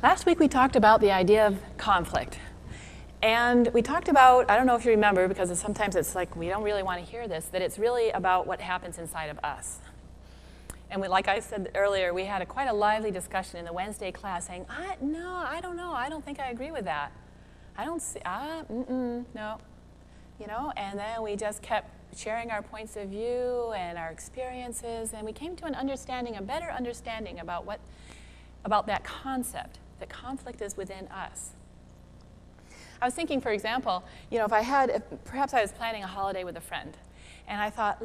Last week we talked about the idea of conflict. And we talked about, I don't know if you remember, because sometimes it's like we don't really want to hear this, that it's really about what happens inside of us. And like I said earlier, we had quite a lively discussion in the Wednesday class saying, no, I don't know, I don't think I agree with that. I don't see, no. You know, and then we just kept sharing our points of view and our experiences, and we came to an understanding, a better understanding about that concept, that conflict is within us. I was thinking, for example, you know, perhaps I was planning a holiday with a friend, and I thought,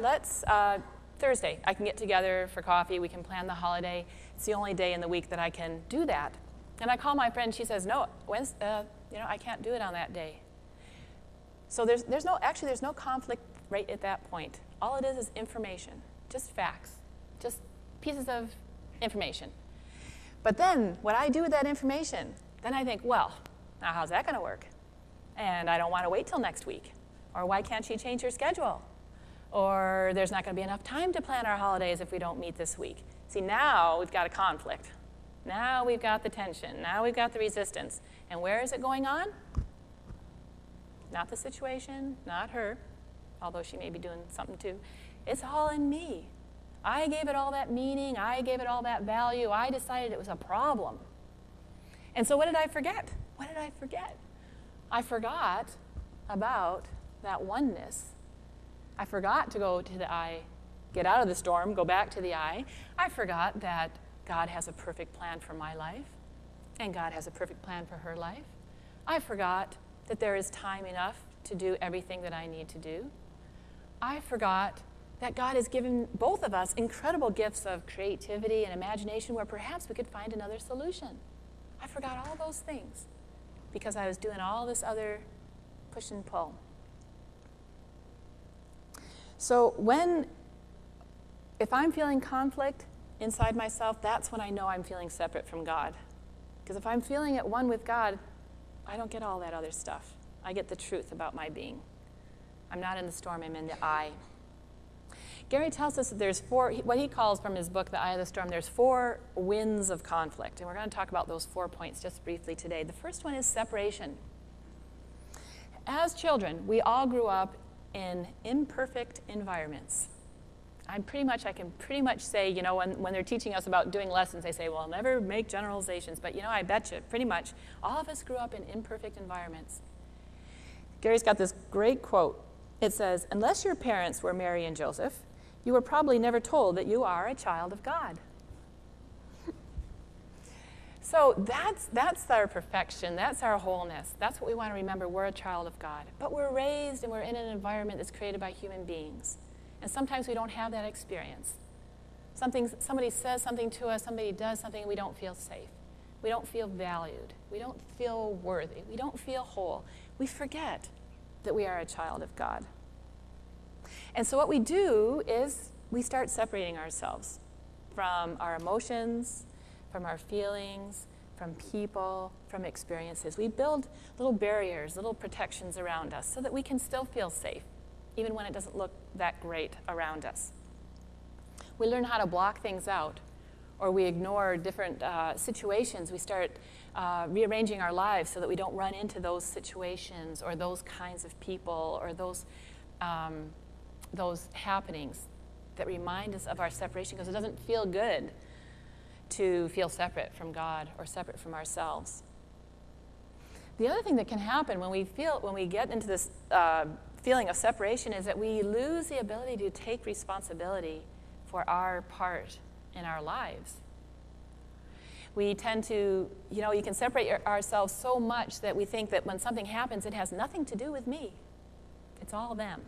Thursday, I can get together for coffee, we can plan the holiday. It's the only day in the week that I can do that. And I call my friend, she says, no, I can't do it on that day. So there's no conflict right at that point. All it is information, just facts, just pieces of information. But then, what I do with that information, then I think, well, now how's that going to work? And I don't want to wait till next week. Or why can't she change her schedule? Or there's not going to be enough time to plan our holidays if we don't meet this week. See, now we've got a conflict. Now we've got the tension. Now we've got the resistance. And where is it going on? Not the situation, not her, although she may be doing something too. It's all in me. I gave it all that meaning. I gave it all that value. I decided it was a problem. And so what did I forget? What did I forget? I forgot about that oneness. I forgot to go to the I, get out of the storm, go back to the I. I forgot that God has a perfect plan for my life, and God has a perfect plan for her life. I forgot that there is time enough to do everything that I need to do. I forgot that God has given both of us incredible gifts of creativity and imagination where perhaps we could find another solution. I forgot all those things because I was doing all this other push and pull. So if I'm feeling conflict inside myself, that's when I know I'm feeling separate from God. Because if I'm feeling at one with God, I don't get all that other stuff. I get the truth about my being. I'm not in the storm, I'm in the I. Gary tells us that there's what he calls from his book, The Eye of the Storm, there's 4 winds of conflict. And we're going to talk about those 4 points just briefly today. The first one is separation. As children, we all grew up in imperfect environments. I can pretty much say, you know, when they're teaching us about doing lessons, they say, well, never make generalizations. But, you know, I bet you, pretty much, all of us grew up in imperfect environments. Gary's got this great quote. It says, unless your parents were Mary and Joseph, you were probably never told that you are a child of God. So that's our perfection. That's our wholeness. That's what we want to remember. We're a child of God. But we're raised and we're in an environment that's created by human beings. And sometimes we don't have that experience. Somebody says something to us, somebody does something, and we don't feel safe. We don't feel valued. We don't feel worthy. We don't feel whole. We forget that we are a child of God. And so what we do is we start separating ourselves from our emotions, from our feelings, from people, from experiences. We build little barriers, little protections around us so that we can still feel safe, even when it doesn't look that great around us. We learn how to block things out, or we ignore different situations. We start rearranging our lives so that we don't run into those situations or those kinds of people or those happenings that remind us of our separation, because it doesn't feel good to feel separate from God or separate from ourselves. The other thing that can happen when we get into this feeling of separation is that we lose the ability to take responsibility for our part in our lives. We tend to, you can separate ourselves so much that we think that when something happens, it has nothing to do with me. It's all them.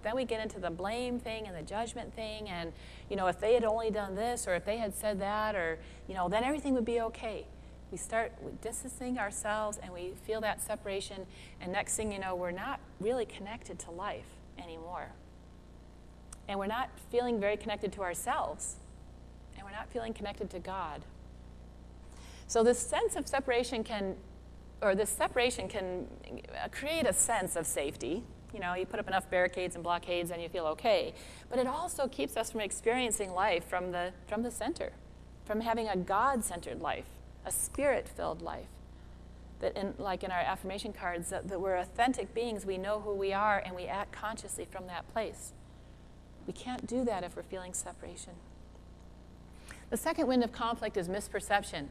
Then we get into the blame thing and the judgment thing, and, if they had only done this or if they had said that, or, then everything would be okay. We start distancing ourselves and we feel that separation, and next thing you know, we're not really connected to life anymore. And we're not feeling very connected to ourselves, and we're not feeling connected to God. So this sense of separation can create a sense of safety. You put up enough barricades and blockades and you feel okay. But it also keeps us from experiencing life from the center, from having a God-centered life, a spirit-filled life. That like in our affirmation cards, that we're authentic beings, we know who we are, and we act consciously from that place. We can't do that if we're feeling separation. The second wind of conflict is misperception.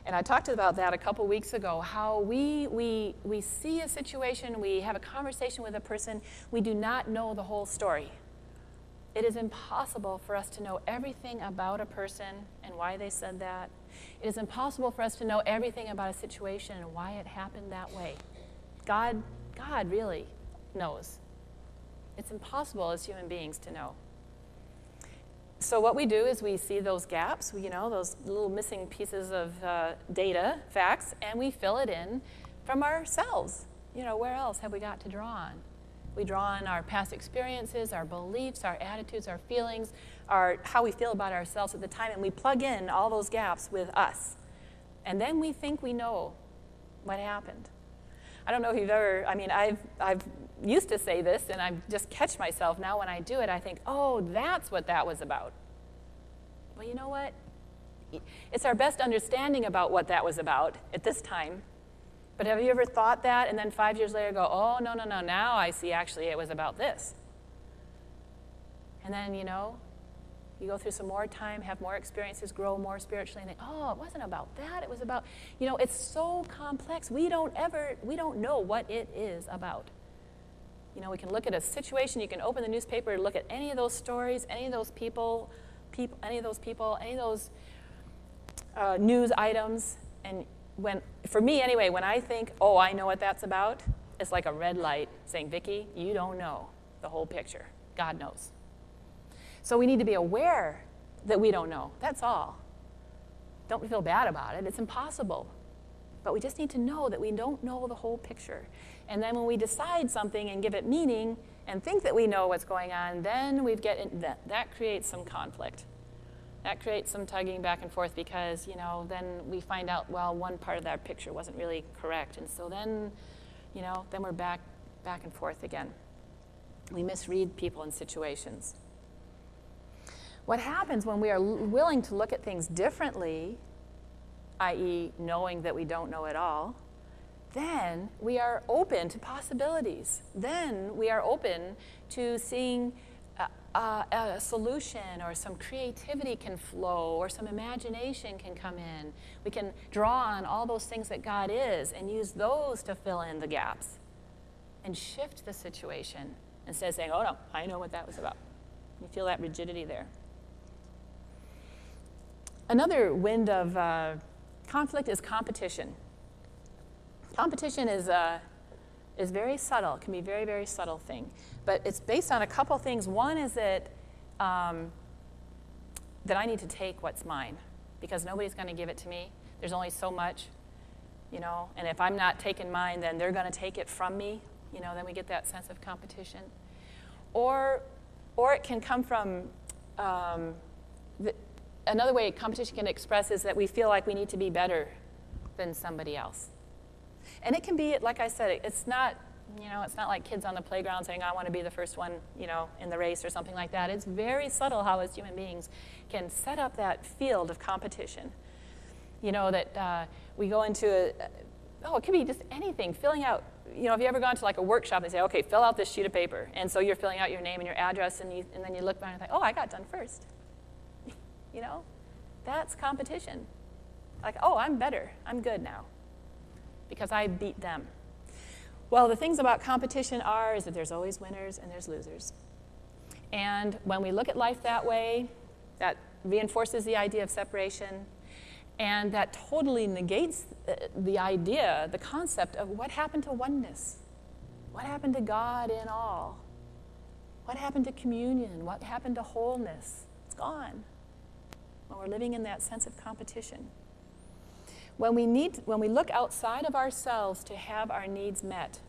And I talked about that a couple weeks ago, how we see a situation, we have a conversation with a person, we do not know the whole story. It is impossible for us to know everything about a person and why they said that. It is impossible for us to know everything about a situation and why it happened that way. God really knows. It's impossible as human beings to know. So what we do is we see those gaps, those little missing pieces of data, facts, and we fill it in from ourselves. Where else have we got to draw on? We draw on our past experiences, our beliefs, our attitudes, our feelings, how we feel about ourselves at the time, and we plug in all those gaps with us. And then we think we know what happened. I don't know if you've ever, I've used to say this, and I just catch myself now when I do it. I think, oh, that's what that was about. Well, you know what? It's our best understanding about what that was about at this time. But have you ever thought that and then 5 years later go, oh, no, now I see actually it was about this. And then, you go through some more time, have more experiences, grow more spiritually, and think, oh, it wasn't about that. It was about, it's so complex. We don't know what it is about. We can look at a situation. You can open the newspaper, look at any of those stories, any of those people, any of those news items. And for me anyway, when I think, oh, I know what that's about, it's like a red light saying, Vicki, you don't know the whole picture. God knows. So we need to be aware that we don't know. That's all. Don't feel bad about it. It's impossible. But we just need to know that we don't know the whole picture. And then when we decide something and give it meaning and think that we know what's going on, then that creates some conflict. That creates some tugging back and forth because, then we find out, well, one part of that picture wasn't really correct. And so then we're back and forth again. We misread people and situations. What happens when we are willing to look at things differently, i.e. knowing that we don't know it all, then we are open to possibilities. Then we are open to seeing a solution, or some creativity can flow, or some imagination can come in. We can draw on all those things that God is and use those to fill in the gaps and shift the situation instead of saying, oh no, I know what that was about. You feel that rigidity there. Another wind of conflict is competition. Competition is very subtle, can be a very, very subtle thing. But it's based on a couple things. One is that I need to take what's mine because nobody's going to give it to me. There's only so much, and if I'm not taking mine, then they're going to take it from me. Then we get that sense of competition. Or it can come from another way competition can express is that we feel like we need to be better than somebody else. And it can be, like I said, it's not like kids on the playground saying, I want to be the first one, in the race or something like that. It's very subtle how as human beings can set up that field of competition. That we go into, it could be just anything, filling out, if you ever gone to like a workshop, they say, okay, fill out this sheet of paper. And so you're filling out your name and your address, and then you look back and think, oh, I got done first. That's competition. Like, oh, I'm better. I'm good now because I beat them. Well, the things about competition is that there's always winners and there's losers. And when we look at life that way, that reinforces the idea of separation, and that totally negates the concept of what happened to oneness. What happened to God in all? What happened to communion? What happened to wholeness? It's gone. When we're living in that sense of competition. When we look outside of ourselves to have our needs met,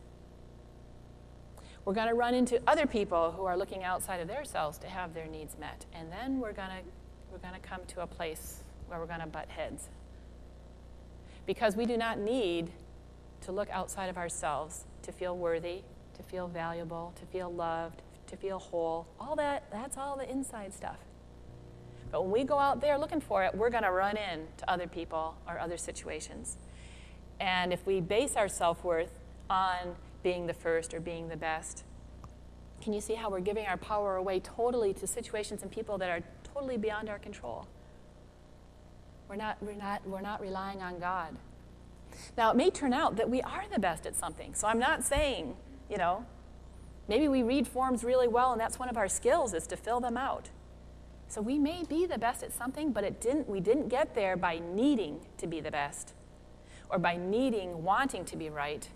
we're going to run into other people who are looking outside of themselves to have their needs met. And then we're going to come to a place where we're going to butt heads. Because we do not need to look outside of ourselves to feel worthy, to feel valuable, to feel loved, to feel whole. All that's all the inside stuff. But when we go out there looking for it, we're going to run into other people or other situations. And if we base our self-worth on being the first or being the best, can you see how we're giving our power away totally to situations and people that are totally beyond our control? We're not relying on God. Now, it may turn out that we are the best at something. So I'm not saying, maybe we read forms really well and that's one of our skills is to fill them out. So we may be the best at something, but we didn't get there by needing to be the best, or by wanting to be right,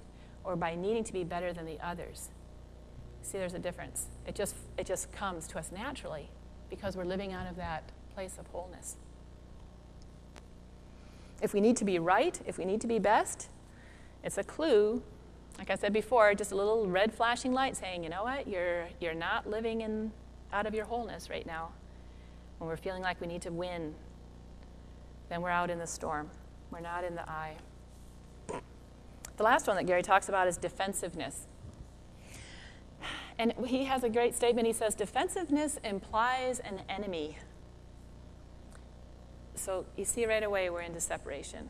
or by needing to be better than the others. See, there's a difference. It just comes to us naturally because we're living out of that place of wholeness. If we need to be right, if we need to be best, it's a clue. Like I said before, just a little red flashing light saying, you know what, you're not living out of your wholeness right now. When we're feeling like we need to win, then we're out in the storm. We're not in the eye. The last one that Gary talks about is defensiveness. And he has a great statement. He says, defensiveness implies an enemy. So you see right away we're into separation.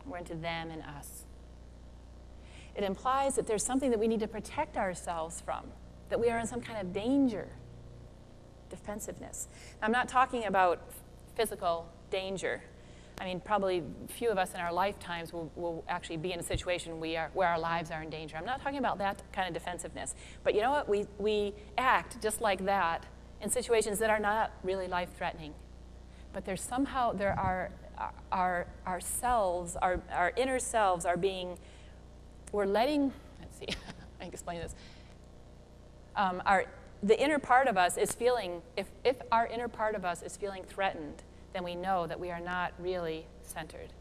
We're into them and us. It implies that there's something that we need to protect ourselves from, that we are in some kind of danger. Defensiveness. Now, I'm not talking about physical danger. I mean, probably few of us in our lifetimes will actually be in a situation where our lives are in danger. I'm not talking about that kind of defensiveness. But you know what? We act just like that in situations that are not really life-threatening. But there's somehow, our selves, our inner selves are being, we're letting, let's see, I can explain this. The inner part of us is feeling, if our inner part of us is feeling threatened, then we know that we are not really centered.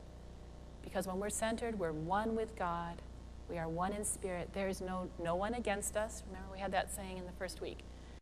Because when we're centered, we're one with God. We are one in spirit. There is no one against us. Remember, we had that saying in the first week.